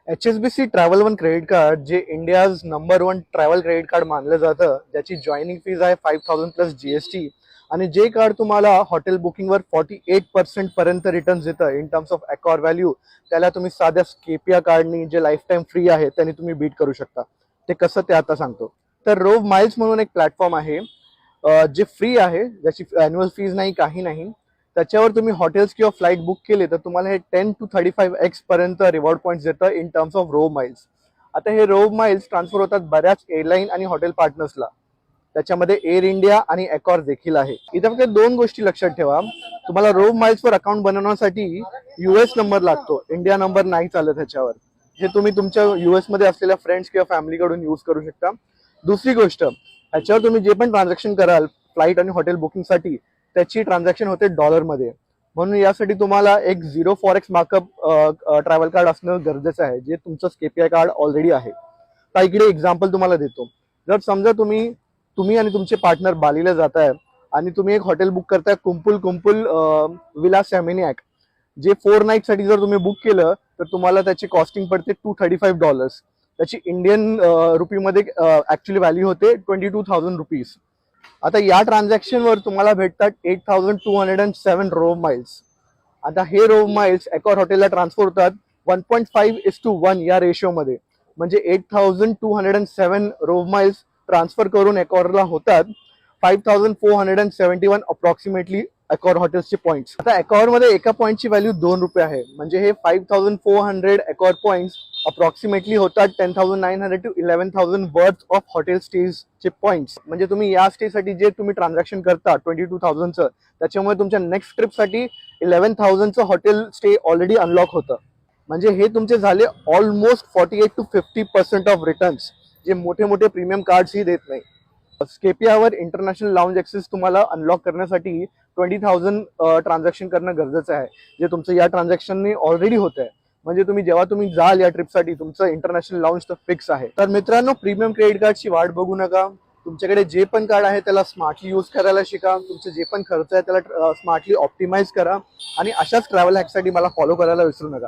HSBC travel one credit card जे India's number 1 travel credit card मानलं जातं, ज्याची जॉईनिंग फीज आहे 5,000 प्लस GST आणि जे कार्ड तुम्हाला हॉटेल बुकिंगवर 48% पर्यंत रिटर्न्स देतं इन टर्म्स ऑफ अकॉर व्हॅल्यू, त्याला तुम्ही साध्या स्केपिया कार्डनी जे लाईफ टाईम फ्री आहे त्यांनी तुम्ही बीट करू शकता. ते कसं ते आता सांगतो. तर रोव माइल्स म्हणून एक प्लॅटफॉर्म आहे जे फ्री आहे, ज्याची ॲन्युअल फीज नाही, काही नाही. त्याच्यावर तुम्ही हॉटेल्स किंवा फ्लाईट बुक केले तर तुम्हाला हे 10 to 35x पर्यंत रिवॉर्ड पॉईंट्स देतं in terms of row miles. आता हे रोव माइल्स ट्रान्सफर होतात बऱ्याच एअरलाईन आणि हॉटेल पार्टनर्सला. त्याच्यामध्ये एअर इंडिया आणि अकॉर देखील आहे. इथे फक्त दोन गोष्टी लक्षात ठेवा. तुम्हाला रोव माइल्सवर अकाउंट बनवण्यासाठी US नंबर लागतो, इंडिया नंबर नाही चालत ह्याच्यावर. हे तुम्ही तुमच्या US मध्ये असलेल्या फ्रेंड्स किंवा फॅमिलीकडून यूज करू शकता. दुसरी गोष्ट, ह्याच्यावर तुम्ही जे पण ट्रान्झॅक्शन कराल फ्लाईट आणि हॉटेल बुकिंगसाठी, त्याची ट्रान्झॅक्शन होते डॉलरमध्ये. म्हणून यासाठी तुम्हाला एक 0 फॉरेक्स मार्कअप ट्रॅव्हल कार्ड असणं गरजेचं आहे, जे तुमचं स्केपीआय कार्ड ऑलरेडी आहे. तर इकडे एक्झाम्पल तुम्हाला देतो. जर समजा तुम्ही आणि तुमचे पार्टनर बालीला जाताय आणि तुम्ही एक हॉटेल बुक करताय कुंपुल विला सॅमिनियाक, जे 4 नाईटसाठी जर तुम्ही बुक केलं तर तुम्हाला त्याची कॉस्टिंग पडते $235. त्याची इंडियन रुपीमध्ये ऍक्च्युअली व्हॅल्यू होते 22,000 रुपीज. आता या ट्रान्झॅक्शनवर तुम्हाला भेटतात 8,207 रोव माइल्स. आता हे रोव माइल्स अकॉर हॉटेलला ट्रान्सफर होतात 1.5:1 या रेशोमध्ये. म्हणजे 8,207 रोव माइल्स ट्रान्सफर करून अकॉरला होतात 5,471 अप्रॉक्सिमेटली अकॉर हॉटेल्सचे पॉईंट्स. आता अकॉरमध्ये एका पॉईंटची व्हॅल्यू ₹2 आहे. म्हणजे हे 5,400 अकॉर पॉईंट्स अप्रॉक्सिमेटली होतात 10,900 to 11,000 वर्थ ऑफ हॉटेल स्टेजचे पॉईंट्स. म्हणजे तुम्ही या स्टेसाठी जे तुम्ही ट्रान्झॅक्शन करता 22,000चं, त्याच्यामुळे तुमच्या नेक्स्ट ट्रिपसाठी 11,000चं हॉटेल स्टे ऑलरेडी अनलॉक होतं. म्हणजे हे तुमचे झाले ऑलमोस्ट 48 to 50% ऑफ रिटर्न्स, जे मोठे मोठे प्रीमियम कार्ड्सही देत नाही. स्केपियावर इंटरनॅशनल लाऊंज ॲक्सेस तुम्हाला अनलॉक करण्यासाठी 20,000 ट्रान्झॅक्शन करणं गरजेचं आहे, जे तुमचं या ट्रान्झॅक्शनने ऑलरेडी होत आहे. म्हणजे जेव्हा तुम्ही जाल या ट्रिपसाठी तुमचं इंटरनॅशनल लाऊंज तर फिक्स आहे. तर मित्रांनो, प्रीमियम क्रेडिट कार्डची वाट बघू नका. तुमच्याकडे जे पण कार्ड आहे त्याला स्मार्टली यूज करायला शिका. तुमचे जे पण खर्च आहे त्याला स्मार्टली ऑप्टिमाइज करा आणि अशाच ट्रॅव्हल हॅकसाठी मला फॉलो करायला विसरू नका.